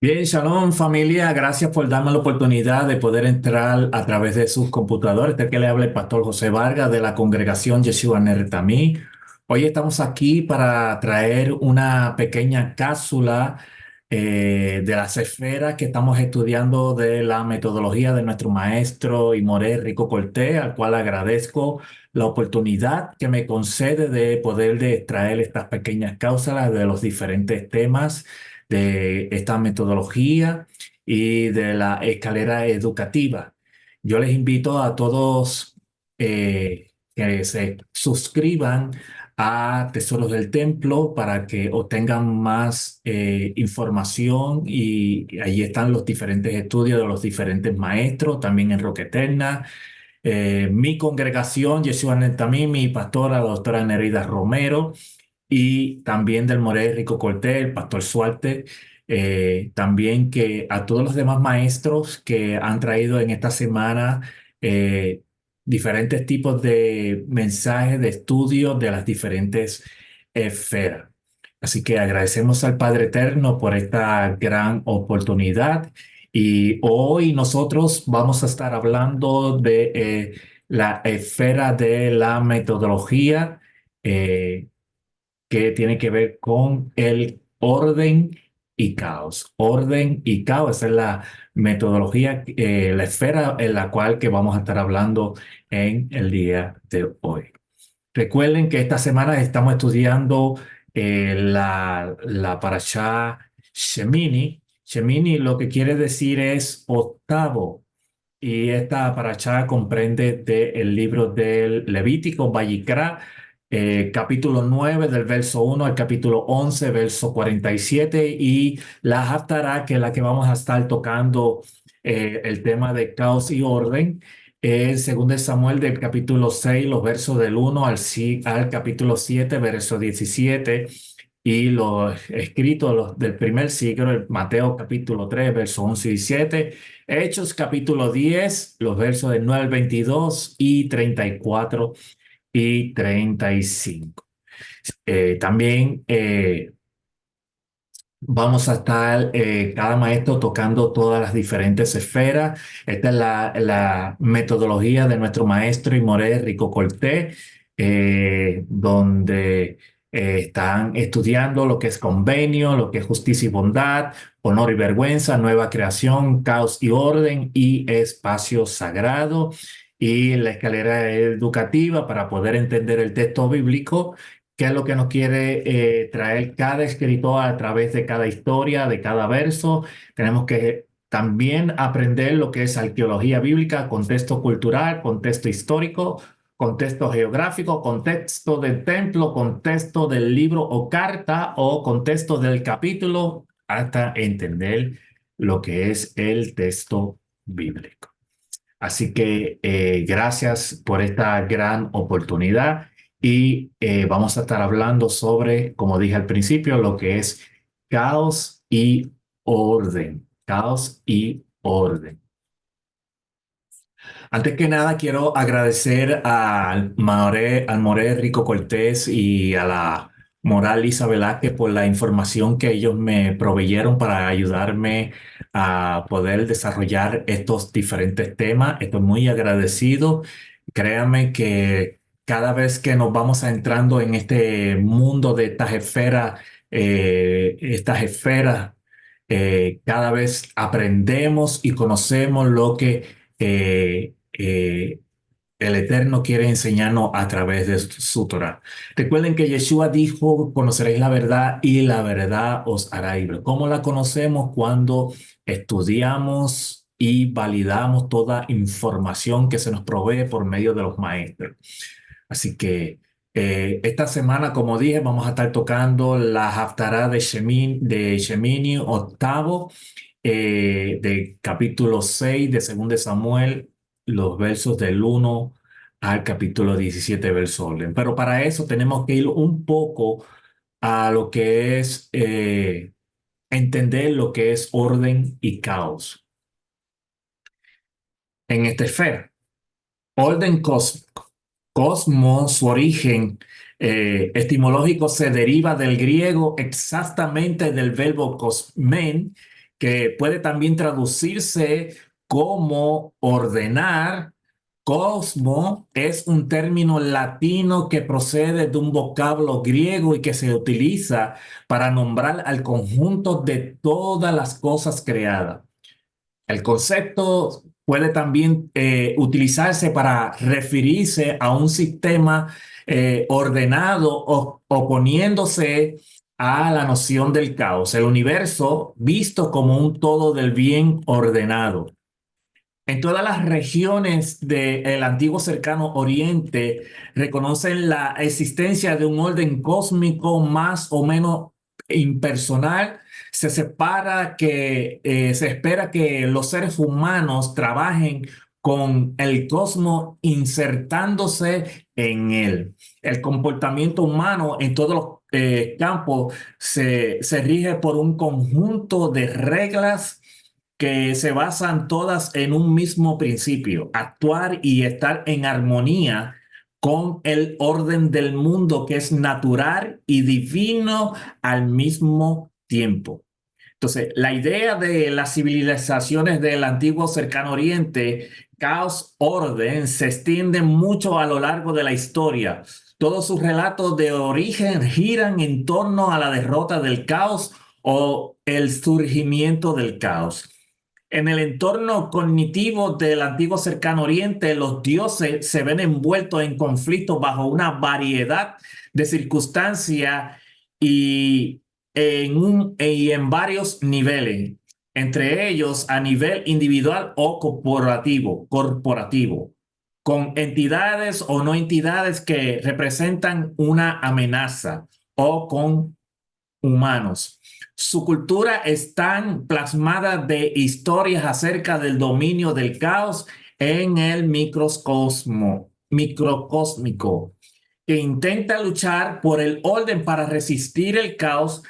Bien, Shalom familia, gracias por darme la oportunidad de poder entrar a través de sus computadores. Este que le habla el pastor José Vargas de la congregación Yeshua Ner Tamí. Hoy estamos aquí para traer una pequeña cápsula de las esferas que estamos estudiando de la metodología de nuestro maestro y Moré Rico Cortés, al cual agradezco la oportunidad que me concede de poder de traer estas pequeñas cápsulas de los diferentes temas de esta metodología y de la escalera educativa. Yo les invito a todos que se suscriban a Tesoros del Templo para que obtengan más información y ahí están los diferentes estudios de los diferentes maestros, también en Roca Eterna. Mi congregación, Yeshua Netamí, mi pastora, la doctora Nereida Romero, y también del Moré Rico Cortés, el pastor Suarte, también que a todos los demás maestros que han traído en esta semana eh, diferentes tipos de mensajes, de estudios de las diferentes esferas. Así que agradecemos al Padre Eterno por esta gran oportunidad y hoy nosotros vamos a estar hablando de la esfera de la metodología. eh, que tiene que ver con el orden y caos. Orden y caos, esa es la metodología, la esfera en la cual que vamos a estar hablando en el día de hoy. Recuerden que esta semana estamos estudiando la parashá Shemini. Shemini lo que quiere decir es octavo. Y esta parashá comprende del libro del Levítico, Vayikra, capítulo 9 del verso 1 al capítulo 11 verso 47, y la Haftará, que es la que vamos a estar tocando el tema de caos y orden, es segundo de Samuel del capítulo 6 los versos del 1 al capítulo 7 verso 17, y los escritos del primer siglo, el Mateo capítulo 3 verso 11 y 17, Hechos capítulo 10 los versos del 9 al 22 y 34 y 35. También vamos a estar cada maestro tocando todas las diferentes esferas. Esta es la metodología de nuestro maestro y Moré Rico Cortés, donde están estudiando lo que es convenio, lo que es justicia y bondad, honor y vergüenza, nueva creación, caos y orden y espacio sagrado. Y la escalera educativa para poder entender el texto bíblico, qué es lo que nos quiere traer cada escritor a través de cada historia, de cada verso. Tenemos que también aprender lo que es arqueología bíblica, contexto cultural, contexto histórico, contexto geográfico, contexto del templo, contexto del libro o carta o contexto del capítulo, hasta entender lo que es el texto bíblico. Así que gracias por esta gran oportunidad y vamos a estar hablando sobre, como dije al principio, lo que es caos y orden. Caos y orden. Antes que nada, quiero agradecer al Moré Rico Cortés y a la Moral Lisa Velázquez por la información que ellos me proveyeron para ayudarme a poder desarrollar estos diferentes temas. Estoy muy agradecido. Créanme que cada vez que nos vamos entrando en este mundo de estas esferas, cada vez aprendemos y conocemos lo que el Eterno quiere enseñarnos a través de su Torah. Recuerden que Yeshua dijo: conoceréis la verdad y la verdad os hará libre. ¿Cómo la conocemos? Cuando estudiamos y validamos toda información que se nos provee por medio de los maestros. Así que esta semana, como dije, vamos a estar tocando la Haftará de Shemini octavo, de capítulo 6 de 2 de Samuel, los versos del 1 al capítulo 17, verso orden. Pero para eso tenemos que ir un poco a lo que es entender lo que es orden y caos en esta esfera. Orden cósmico. Cosmos, su origen etimológico se deriva del griego, exactamente del verbo cosmen, que puede también traducirse como ordenar. Cosmo es un término latino que procede de un vocablo griego y que se utiliza para nombrar al conjunto de todas las cosas creadas. El concepto puede también utilizarse para referirse a un sistema ordenado o oponiéndose a la noción del caos, el universo visto como un todo del bien ordenado. En todas las regiones del antiguo cercano Oriente reconocen la existencia de un orden cósmico más o menos impersonal. Se espera que los seres humanos trabajen con el cosmos insertándose en él. El comportamiento humano en todos los campos se rige por un conjunto de reglas que se basan todas en un mismo principio: actuar y estar en armonía con el orden del mundo, que es natural y divino al mismo tiempo. Entonces, la idea de las civilizaciones del antiguo cercano oriente, caos, orden, se extiende mucho a lo largo de la historia. Todos sus relatos de origen giran en torno a la derrota del caos o el surgimiento del caos. En el entorno cognitivo del antiguo cercano oriente, los dioses se ven envueltos en conflictos bajo una variedad de circunstancias y en varios niveles, entre ellos a nivel individual o corporativo, con entidades o no entidades que representan una amenaza o con humanos. Su cultura está plasmada de historias acerca del dominio del caos en el microcósmico, que intenta luchar por el orden para resistir el caos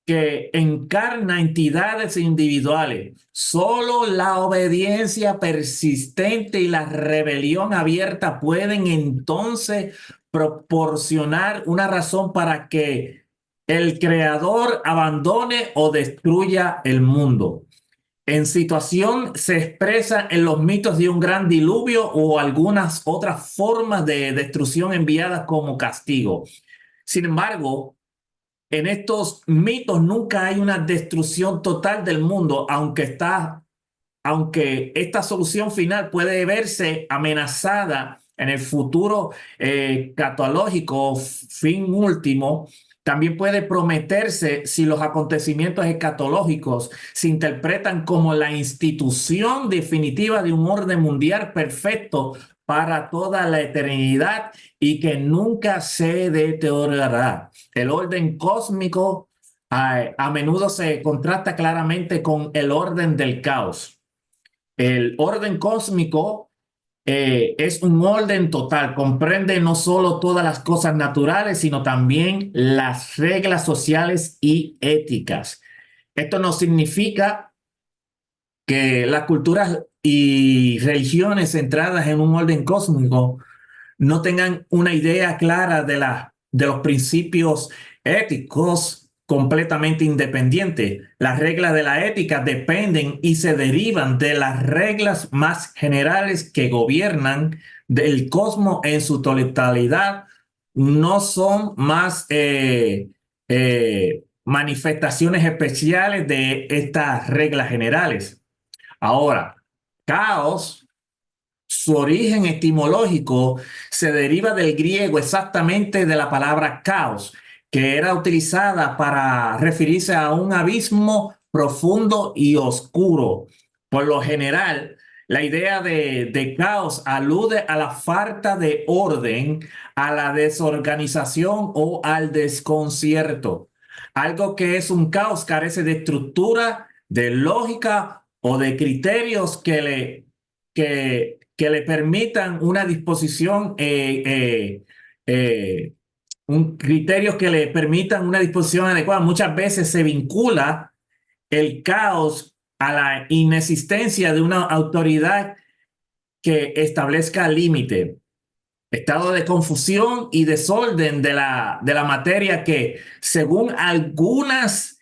que encarna entidades individuales. Solo la obediencia persistente y la rebelión abierta pueden entonces proporcionar una razón para que el creador abandone o destruya el mundo. En situación se expresa en los mitos de un gran diluvio o algunas otras formas de destrucción enviadas como castigo. Sin embargo, en estos mitos nunca hay una destrucción total del mundo, aunque esta solución final puede verse amenazada en el futuro catológico fin último. También puede prometerse si los acontecimientos escatológicos se interpretan como la institución definitiva de un orden mundial perfecto para toda la eternidad y que nunca se deteriorará. El orden cósmico a menudo se contrasta claramente con el orden del caos. El orden cósmico es un orden total, comprende no solo todas las cosas naturales, sino también las reglas sociales y éticas. Esto no significa que las culturas y religiones centradas en un orden cósmico no tengan una idea clara de los principios éticos completamente independientes. Las reglas de la ética dependen y se derivan de las reglas más generales que gobiernan del cosmos en su totalidad. No son más manifestaciones especiales de estas reglas generales. Ahora, caos, su origen etimológico se deriva del griego, exactamente de la palabra caos, que era utilizada para referirse a un abismo profundo y oscuro. Por lo general, la idea de caos alude a la falta de orden, a la desorganización o al desconcierto. Algo que es un caos carece de estructura, de lógica o de criterios que le permitan una disposición, criterios que le permitan una disposición adecuada. Muchas veces se vincula el caos a la inexistencia de una autoridad que establezca límite. Estado de confusión y desorden de la materia que, según algunas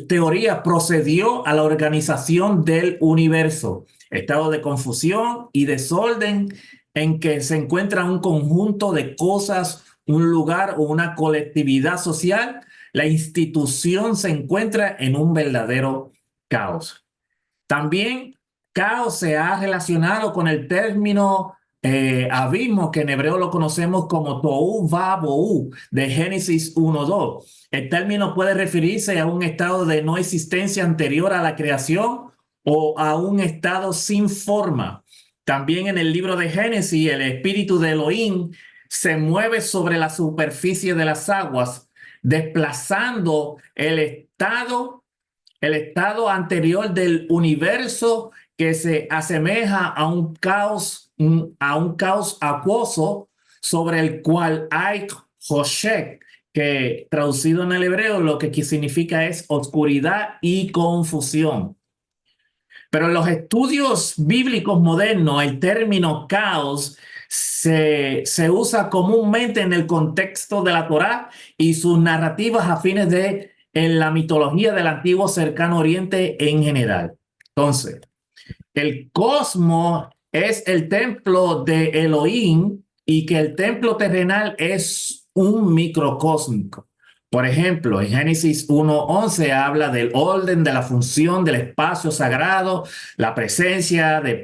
teoría procedió a la organización del universo, estado de confusión y desorden en que se encuentra un conjunto de cosas, un lugar o una colectividad social. La institución se encuentra en un verdadero caos. También caos se ha relacionado con el término abismo, que en hebreo lo conocemos como tohu vabohu, de Génesis 1:2. El término puede referirse a un estado de no existencia anterior a la creación o a un estado sin forma. También en el libro de Génesis, el espíritu de Elohim se mueve sobre la superficie de las aguas, desplazando el estado anterior del universo, que se asemeja a un caos acuoso sobre el cual hay Hoshek, que traducido en el hebreo lo que significa es oscuridad y confusión. Pero en los estudios bíblicos modernos, el término caos se usa comúnmente en el contexto de la Torá y sus narrativas afines de en la mitología del antiguo cercano oriente en general. Entonces, el cosmos es el templo de Elohim y que el templo terrenal es un microcósmico. Por ejemplo, en Génesis 1:11 habla del orden, de la función del espacio sagrado, la presencia de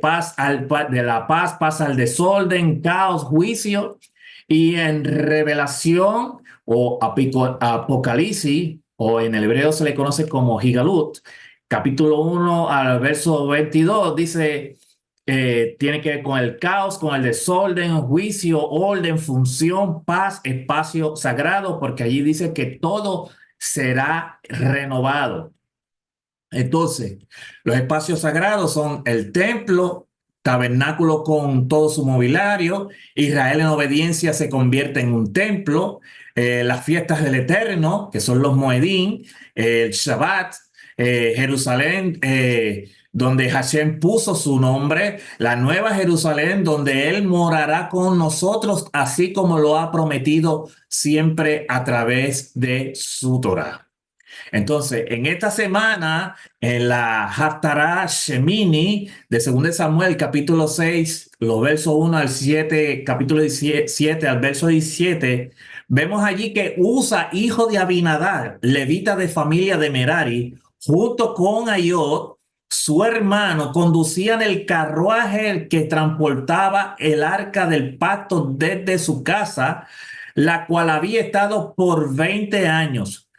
la paz pasa al desorden, caos, juicio. Y en Revelación o Apocalipsis, o en el hebreo se le conoce como Higalut, capítulo 1 al verso 22, dice, tiene que ver con el caos, con el desorden, juicio, orden, función, paz, espacio sagrado, porque allí dice que todo será renovado. Entonces, los espacios sagrados son el templo, tabernáculo con todo su mobiliario. Israel en obediencia se convierte en un templo. Las fiestas del Eterno, que son los Moedim, el Shabbat, Jerusalén, donde Hashem puso su nombre, la nueva Jerusalén, donde Él morará con nosotros, así como lo ha prometido siempre a través de su Torah. Entonces, en esta semana, en la Haftarah Shemini de 2 Samuel, capítulo 6, los versos 1 al 7, capítulo 7 al verso 17, vemos allí que Usa, hijo de Abinadab, levita de familia de Merari, junto con Ayod, su hermano, conducían el carruaje que transportaba el arca del pacto desde su casa, la cual había estado por 20 años.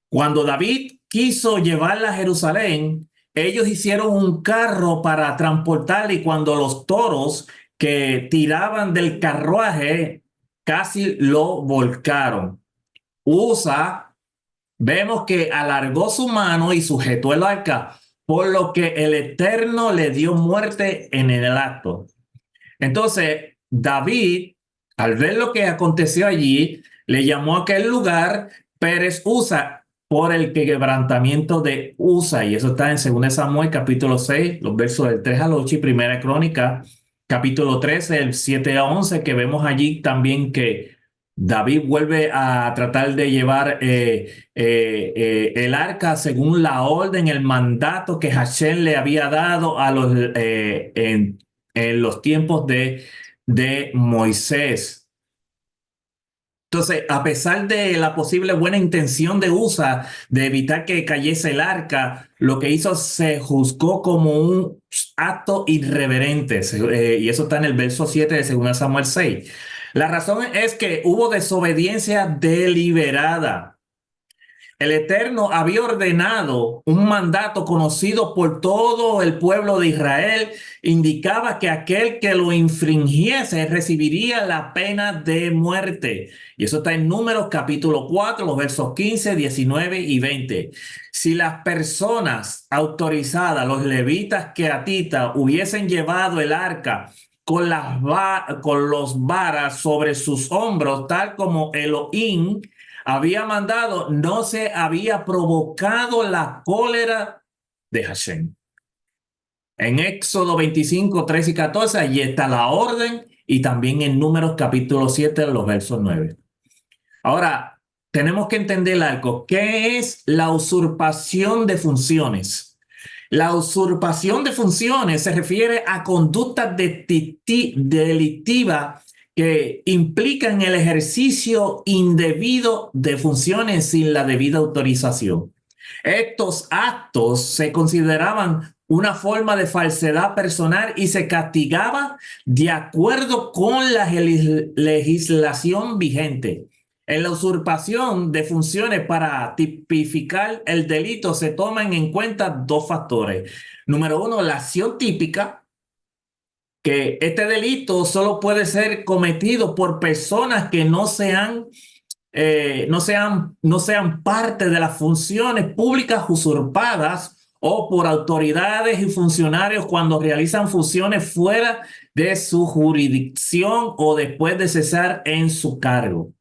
Cuando David quiso llevarla a Jerusalén, ellos hicieron un carro para transportarla, y cuando los toros que tiraban del carruaje casi lo volcaron. Usa, vemos que alargó su mano y sujetó el arca, por lo que el Eterno le dio muerte en el acto. Entonces, David, al ver lo que aconteció allí, le llamó a aquel lugar Pérez Usa, por el quebrantamiento de Usa, y eso está en 2 Samuel capítulo 6, los versos del 3 al 8, y Primera Crónica capítulo 13, el 7 a 11, que vemos allí también que David vuelve a tratar de llevar el arca según la orden, el mandato que Hashem le había dado a en los tiempos de Moisés. Entonces, a pesar de la posible buena intención de Usa de evitar que cayese el arca, lo que hizo se juzgó como un acto irreverente, y eso está en el verso 7 de 2 Samuel 6. La razón es que hubo desobediencia deliberada. El Eterno había ordenado un mandato conocido por todo el pueblo de Israel. Indicaba que aquel que lo infringiese recibiría la pena de muerte. Y eso está en Números capítulo 4, los versos 15, 19 y 20. Si las personas autorizadas, los levitas queatitas, hubiesen llevado el arca con los varas sobre sus hombros, tal como Elohim había mandado, no se había provocado la cólera de Hashem. En Éxodo 25, 13 y 14, allí está la orden, y también en Números capítulo 7, los versos 9. Ahora, tenemos que entender algo. ¿Qué es la usurpación de funciones? La usurpación de funciones se refiere a conductas delictivas que implican el ejercicio indebido de funciones sin la debida autorización. Estos actos se consideraban una forma de falsedad personal y se castigaba de acuerdo con la legislación vigente. En la usurpación de funciones para tipificar el delito se toman en cuenta dos factores. Número uno, la acción típica, que este delito solo puede ser cometido por personas que no sean parte de las funciones públicas usurpadas o por autoridades y funcionarios cuando realizan funciones fuera de su jurisdicción o después de cesar en su cargo.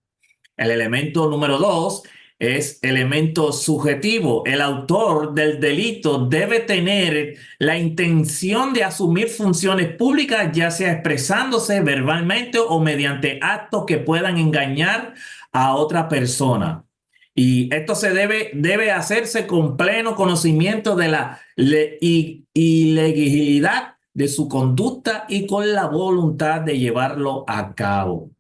El elemento número dos es elemento subjetivo. El autor del delito debe tener la intención de asumir funciones públicas, ya sea expresándose verbalmente o mediante actos que puedan engañar a otra persona. Y esto debe hacerse con pleno conocimiento de la ilegibilidad de su conducta y con la voluntad de llevarlo a cabo.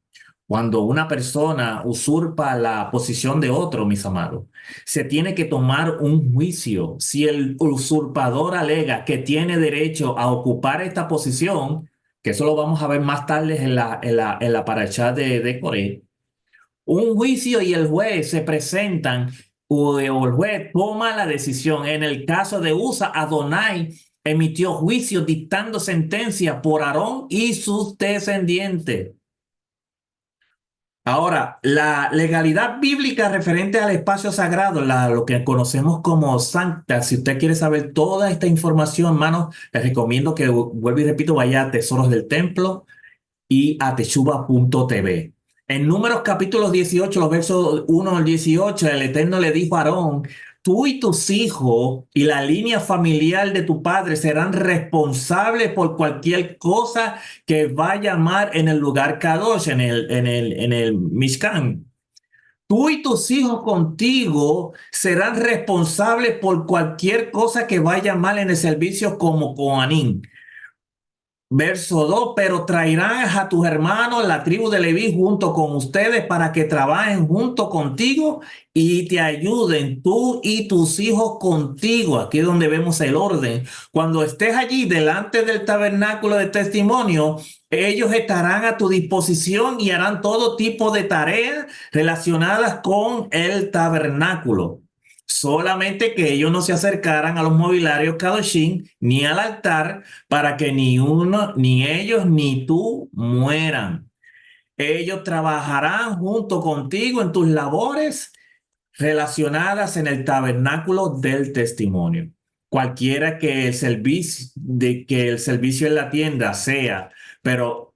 Cuando una persona usurpa la posición de otro, mis amados, se tiene que tomar un juicio. Si el usurpador alega que tiene derecho a ocupar esta posición, que eso lo vamos a ver más tarde en la parashá de Coré, un juicio y el juez se presentan o el juez toma la decisión. En el caso de Usa, Adonai emitió juicio dictando sentencia por Aarón y sus descendientes. Ahora, la legalidad bíblica referente al espacio sagrado, lo que conocemos como sancta, si usted quiere saber toda esta información, hermano, le recomiendo que, vuelvo y repito, vaya a Tesoros del Templo y a teshuva.tv. En Números capítulo 18, los versos 1 al 18, el Eterno le dijo a Aarón: tú y tus hijos y la línea familiar de tu padre serán responsables por cualquier cosa que va a llamar en el lugar Kadosh, en el Mishkan. Tú y tus hijos contigo serán responsables por cualquier cosa que vaya mal en el servicio como Coanín. Verso 2, pero traerán a tus hermanos, la tribu de Leví, junto con ustedes para que trabajen junto contigo y te ayuden, tú y tus hijos contigo. Aquí es donde vemos el orden. Cuando estés allí delante del tabernáculo de testimonio, ellos estarán a tu disposición y harán todo tipo de tareas relacionadas con el tabernáculo. Solamente que ellos no se acercaran a los mobiliarios Kadoshim ni al altar para que ni uno, ni ellos, ni tú mueran. Ellos trabajarán junto contigo en tus labores relacionadas en el tabernáculo del testimonio. Cualquiera que el servicio en la tienda sea, pero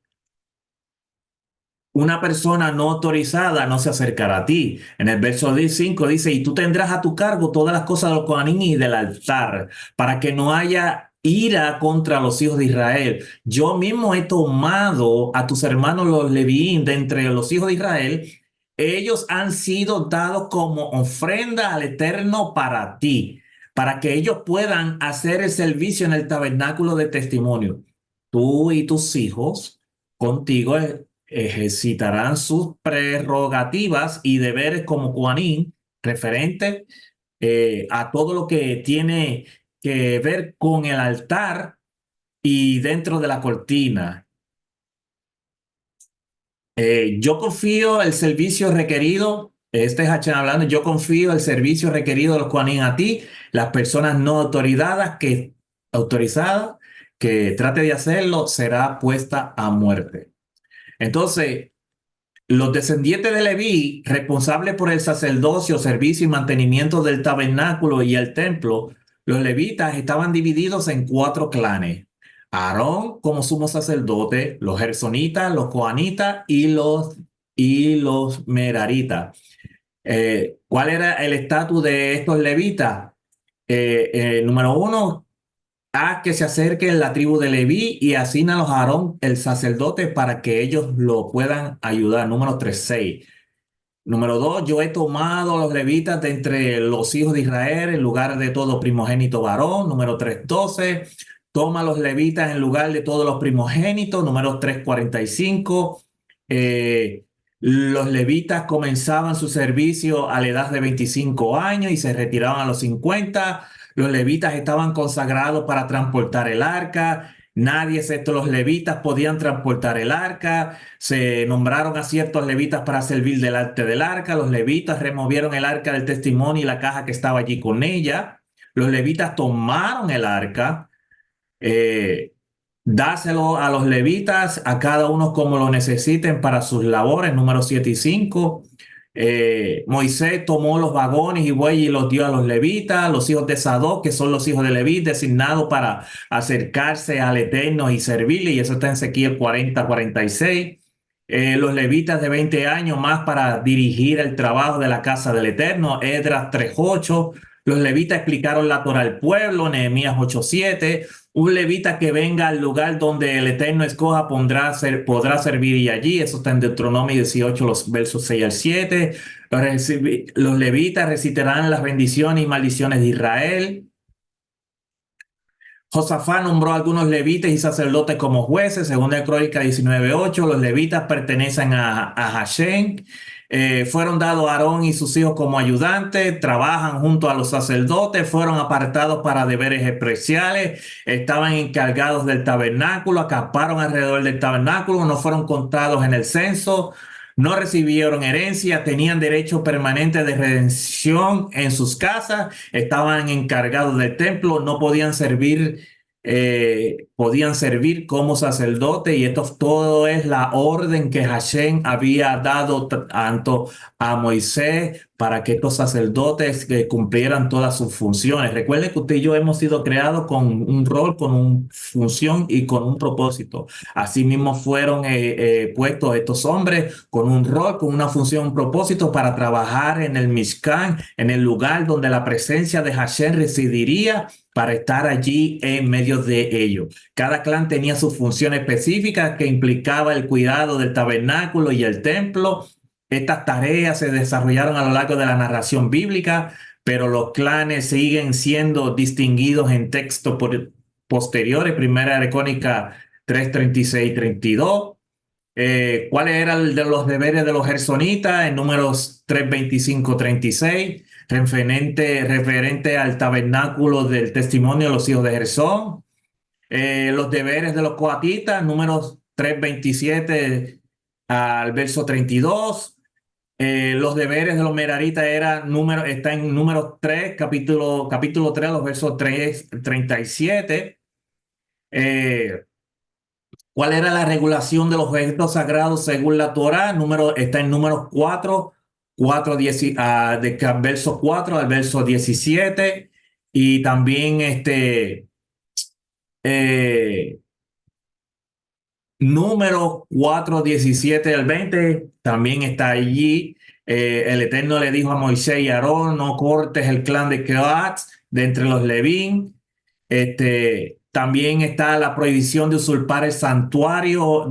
una persona no autorizada no se acercará a ti. En el verso 5 dice: y tú tendrás a tu cargo todas las cosas de los Coanín y del altar, para que no haya ira contra los hijos de Israel. Yo mismo he tomado a tus hermanos los Levín de entre los hijos de Israel. Ellos han sido dados como ofrenda al Eterno para ti, para que ellos puedan hacer el servicio en el tabernáculo de testimonio. Tú y tus hijos contigo ejercitarán sus prerrogativas y deberes como Juanín, referente a todo lo que tiene que ver con el altar y dentro de la cortina. Yo confío el servicio requerido, este es Hachem hablando, yo confío el servicio requerido de los Juanín a ti, las personas no autorizadas que trate de hacerlo será puesta a muerte. Entonces, los descendientes de Leví, responsables por el sacerdocio, servicio y mantenimiento del tabernáculo y el templo, los levitas estaban divididos en 4 clanes. Aarón como sumo sacerdote, los gersonitas, los coanitas y los meraritas. ¿Cuál era el estatus de estos levitas? Número 1, haz que se acerque la tribu de Leví y asígnalos a Aarón, el sacerdote, para que ellos lo puedan ayudar. Número 3, 6. Número 2, yo he tomado a los levitas de entre los hijos de Israel en lugar de todo primogénito varón. Número 3, 12. Toma a los levitas en lugar de todos los primogénitos. Número 3, 45. Eh, los levitas comenzaban su servicio a la edad de 25 años y se retiraban a los 50. Los levitas estaban consagrados para transportar el arca. Nadie excepto los levitas podían transportar el arca. Se nombraron a ciertos levitas para servir delante del arca. Los levitas removieron el arca del testimonio y la caja que estaba allí con ella. Los levitas tomaron el arca, eh, dáselo a los levitas, a cada uno como lo necesiten para sus labores, número 7 y 5. Moisés tomó los vagones y bueyes y los dio a los levitas, los hijos de Sadoc, que son los hijos de Leví, designados para acercarse al Eterno y servirle, y eso está en Ezequiel 40, 46. Los levitas de 20 años más para dirigir el trabajo de la casa del Eterno, Esdras 3:8. Los levitas explicaron la Torá al pueblo, Nehemías 8:7. Un levita que venga al lugar donde el Eterno escoja podrá servir y allí. Eso está en Deuteronomio 18, los versos 6 al 7. Los levitas recitarán las bendiciones y maldiciones de Israel. Josafat nombró a algunos levitas y sacerdotes como jueces, según el Crónica 19:8. Los levitas pertenecen a Hashem. Fueron dados a Aarón y sus hijos como ayudantes, trabajan junto a los sacerdotes, fueron apartados para deberes especiales, estaban encargados del tabernáculo, acamparon alrededor del tabernáculo, no fueron contados en el censo, no recibieron herencia, tenían derecho permanente de redención en sus casas, estaban encargados del templo, no podían servir como sacerdote, y esto todo es la orden que Hashem había dado tanto a Moisés para que estos sacerdotes cumplieran todas sus funciones. Recuerden que usted y yo hemos sido creados con un rol, con una función y con un propósito. Asimismo fueron puestos estos hombres con un rol, con una función, un propósito para trabajar en el Mishkan, en el lugar donde la presencia de Hashem residiría, para estar allí en medio de ellos. Cada clan tenía su función específica que implicaba el cuidado del tabernáculo y el templo. Estas tareas se desarrollaron a lo largo de la narración bíblica, pero los clanes siguen siendo distinguidos en textos posteriores. Primera de Crónicas 3, 36 y 32. ¿Cuáles eran los deberes de los gersonitas? En Números 3, 25, 36, referente al tabernáculo del testimonio de los hijos de Gersón. Los deberes de los coatitas, Números 3, 27 al verso 32. Los deberes de los meraritas está en Números 3, capítulo 3, los versos 3, 37. ¿Cuál era la regulación de los objetos sagrados según la Torá? Está en Números 4, verso 4 al verso 17. Y también eh, Números 4, 17 al 20, también está allí. El Eterno le dijo a Moisés y a Aarón: no cortes el clan de Kehat de entre los Levín. También está la prohibición de usurpar el santuario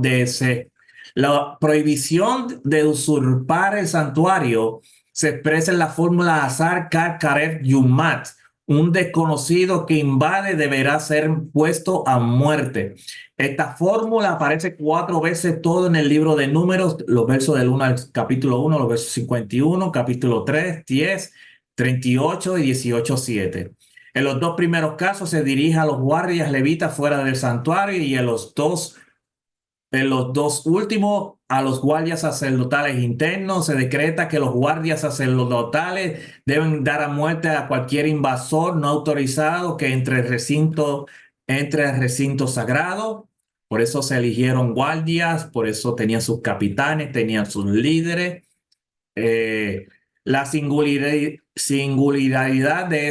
La prohibición de usurpar el santuario se expresa en la fórmula Azar Kar Karev Yumat. Un desconocido que invade deberá ser puesto a muerte. Esta fórmula aparece 4 veces todo en el libro de Números, los versos del 1 al capítulo 1, los versos 51, capítulo 3, 10, 38 y 18, 7. En los dos primeros casos se dirige a los guardias levitas fuera del santuario, y en los dos últimos, a los guardias sacerdotales internos. Se decreta que los guardias sacerdotales deben dar a muerte a cualquier invasor no autorizado que entre al recinto sagrado. Por eso se eligieron guardias, por eso tenían sus capitanes, tenían sus líderes. La singularidad de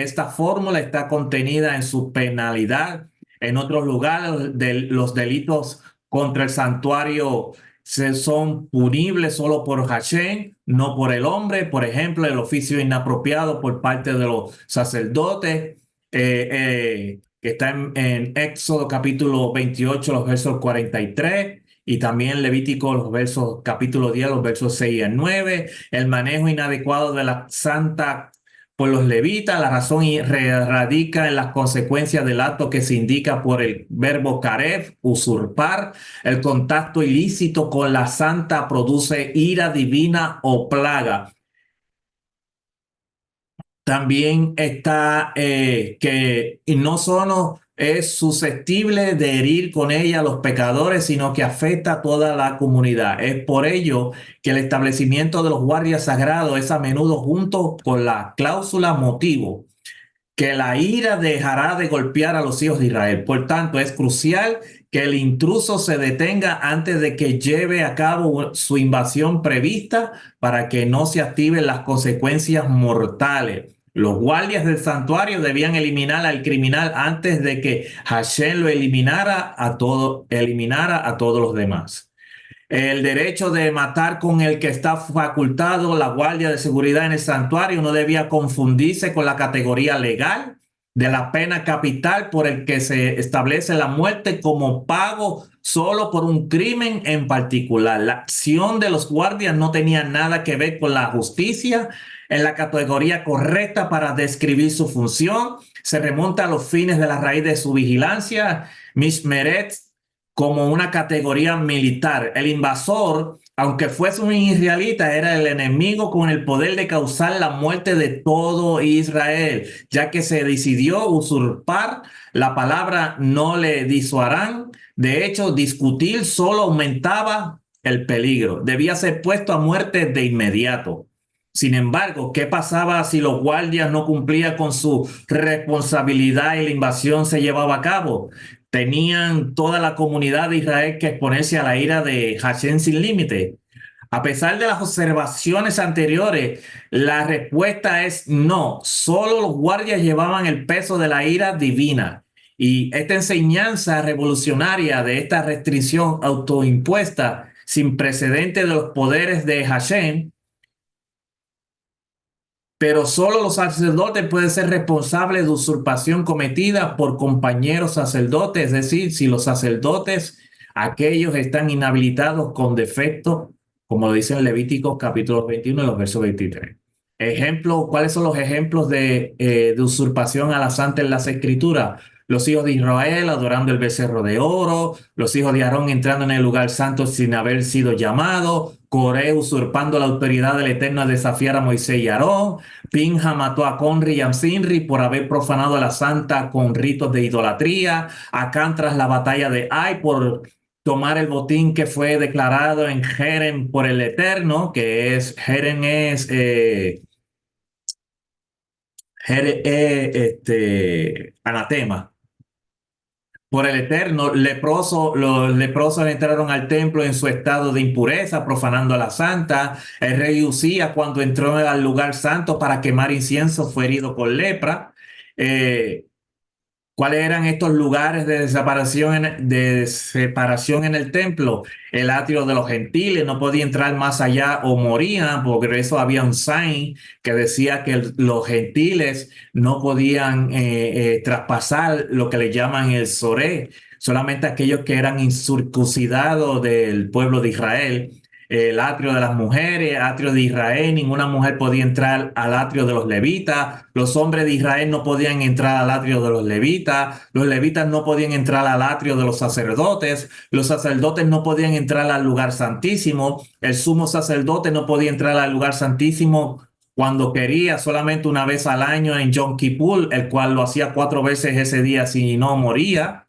esta fórmula está contenida en su penalidad. En otros lugares, los delitos contra el santuario son punibles solo por Hashem, no por el hombre. Por ejemplo, el oficio inapropiado por parte de los sacerdotes, que está en Éxodo capítulo 28, los versos 43. y también Levítico, los versos, capítulo 10, los versos 6 al 9, el manejo inadecuado de la santa por los levitas, la razón radica en las consecuencias del acto que se indica por el verbo karev, usurpar. El contacto ilícito con la santa produce ira divina o plaga. También está que no solo es susceptible de herir con ella a los pecadores, sino que afecta a toda la comunidad. Es por ello que el establecimiento de los guardias sagrados es a menudo junto con la cláusula motivo, que la ira dejará de golpear a los hijos de Israel. Por tanto, es crucial que el intruso se detenga antes de que lleve a cabo su invasión prevista para que no se activen las consecuencias mortales. Los guardias del santuario debían eliminar al criminal antes de que Hashem lo eliminara a todos los demás. El derecho de matar con el que está facultado la guardia de seguridad en el santuario no debía confundirse con la categoría legal de la pena capital por el que se establece la muerte como pago solo por un crimen en particular. La acción de los guardias no tenía nada que ver con la justicia en la categoría correcta para describir su función. Se remonta a los fines de la raíz de su vigilancia, Mishmeret, como una categoría militar. El invasor, aunque fuese un israelita, era el enemigo con el poder de causar la muerte de todo Israel, ya que se decidió usurpar la palabra no le disuarán. De hecho, discutir solo aumentaba el peligro. Debía ser puesto a muerte de inmediato. Sin embargo, ¿qué pasaba si los guardias no cumplían con su responsabilidad y la invasión se llevaba a cabo? Tenían toda la comunidad de Israel que exponerse a la ira de Hashem sin límite. A pesar de las observaciones anteriores, la respuesta es no. Solo los guardias llevaban el peso de la ira divina. Y esta enseñanza revolucionaria de esta restricción autoimpuesta sin precedente de los poderes de Hashem, pero solo los sacerdotes pueden ser responsables de usurpación cometida por compañeros sacerdotes, es decir, si los sacerdotes, aquellos están inhabilitados con defecto, como dice en Levítico capítulo 21, los versos 23. Ejemplo, ¿cuáles son los ejemplos de usurpación a la santa en las escrituras? Los hijos de Israel adorando el becerro de oro, los hijos de Aarón entrando en el lugar santo sin haber sido llamados, Coré usurpando la autoridad del Eterno a desafiar a Moisés y Aarón, Pinja mató a Conri y a Sinri por haber profanado a la santa con ritos de idolatría, Acán tras la batalla de Ai por tomar el botín que fue declarado en Jerem por el Eterno, que es, Jerem es anatema. Por el Eterno, los leprosos entraron al templo en su estado de impureza, profanando a la santa. El rey Usías, cuando entró al lugar santo para quemar incienso, fue herido con lepra. Eh, ¿Cuáles eran estos lugares de separación en el templo? El atrio de los gentiles no podía entrar más allá o morían, porque eso había un sign que decía que los gentiles no podían traspasar lo que le llaman el soré, solamente aquellos que eran incircuncidados del pueblo de Israel. El atrio de las mujeres, atrio de Israel, ninguna mujer podía entrar al atrio de los levitas, los hombres de Israel no podían entrar al atrio de los levitas no podían entrar al atrio de los sacerdotes no podían entrar al lugar santísimo, el sumo sacerdote no podía entrar al lugar santísimo cuando quería, solamente una vez al año en Yom Kippur, el cual lo hacía 4 veces ese día si no moría.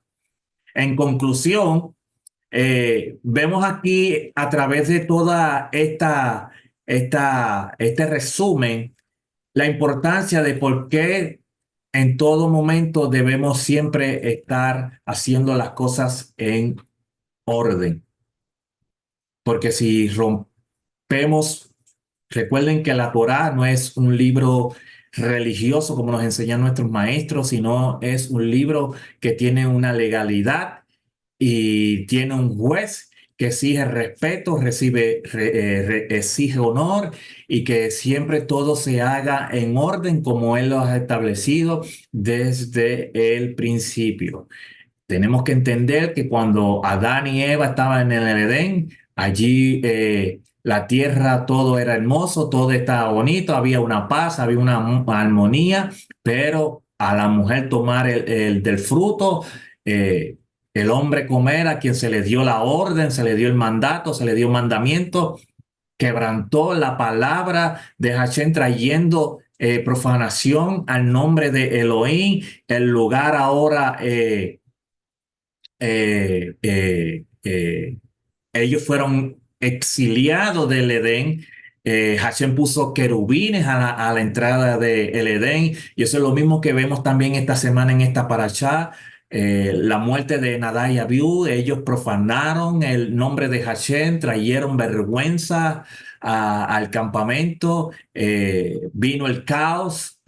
En conclusión, vemos aquí a través de toda este resumen la importancia de por qué en todo momento debemos siempre estar haciendo las cosas en orden. Porque si rompemos, recuerden que la Torá no es un libro religioso como nos enseñan nuestros maestros, sino es un libro que tiene una legalidad y tiene un juez que exige respeto, exige honor y que siempre todo se haga en orden como él lo ha establecido desde el principio. Tenemos que entender que cuando Adán y Eva estaban en el Edén, allí la tierra todo era hermoso, todo estaba bonito, había una paz, había una armonía, pero a la mujer tomar del fruto, eh, el hombre comer a quien se le dio la orden, se le dio el mandato, se le dio mandamiento, quebrantó la palabra de Hashem trayendo profanación al nombre de Elohim, el lugar ahora eh, eh, eh, ellos fueron exiliados del Edén. Hashem puso querubines a la entrada del Edén, y eso es lo mismo que vemos también esta semana en esta parashá. La muerte de Nadab y Abiú, ellos profanaron el nombre de Hashem, trajeron vergüenza al campamento, vino el caos,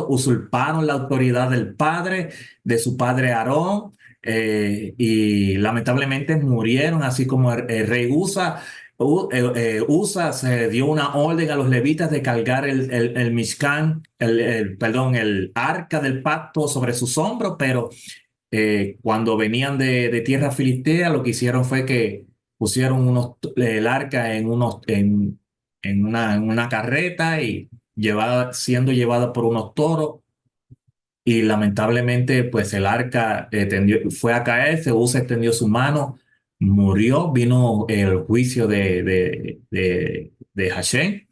usurparon la autoridad del padre, de su padre Aarón, y lamentablemente murieron, así como el rey Usa se dio una orden a los levitas de cargar el Mishkan, perdón, el arca del pacto sobre sus hombros, pero cuando venían de tierra filistea, lo que hicieron fue que pusieron el arca en una carreta y siendo llevada por unos toros, y lamentablemente pues el arca fue a caer, Usa extendió su mano, murió, vino el juicio de Hashem.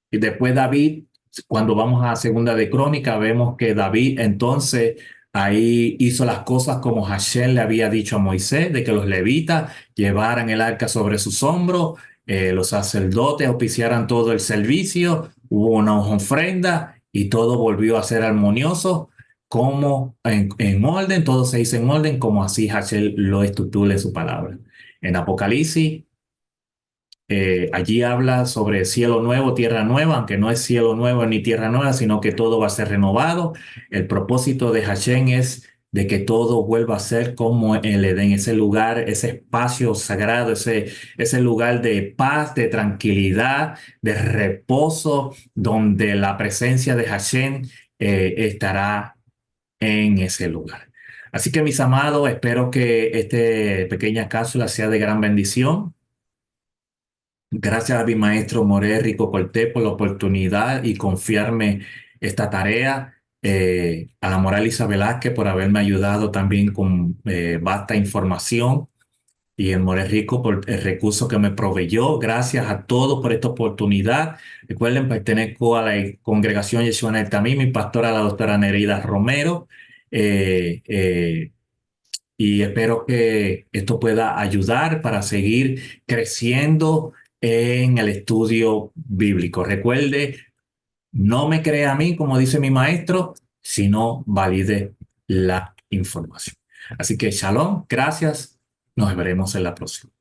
Y después David, cuando vamos a Segunda de Crónica, vemos que David entonces ahí hizo las cosas como Hashem le había dicho a Moisés, de que los levitas llevaran el arca sobre sus hombros, los sacerdotes auspiciaran todo el servicio, hubo una ofrenda y todo volvió a ser armonioso, como en orden, todo se hizo en orden, como así Hashem lo estructura en su palabra. En Apocalipsis allí habla sobre cielo nuevo, tierra nueva, aunque no es cielo nuevo ni tierra nueva, sino que todo va a ser renovado. El propósito de Hashem es de que todo vuelva a ser como el Edén, ese lugar, ese espacio sagrado, ese lugar de paz, de tranquilidad, de reposo, donde la presencia de Hashem estará en ese lugar. Así que mis amados, espero que esta pequeña cápsula sea de gran bendición. Gracias a mi maestro Moré Rico Cortés por la oportunidad y confiarme esta tarea. A la Moralisa Velázquez por haberme ayudado también con vasta información, y el Moré Rico por el recurso que me proveyó. Gracias a todos por esta oportunidad. Recuerden, pertenezco a la congregación Yeshua en también, mi pastora la doctora Nereida Romero. Eh, eh, y espero que esto pueda ayudar para seguir creciendo en el estudio bíblico. Recuerde, no me crea a mí, como dice mi maestro, sino valide la información. Así que shalom, gracias, nos veremos en la próxima.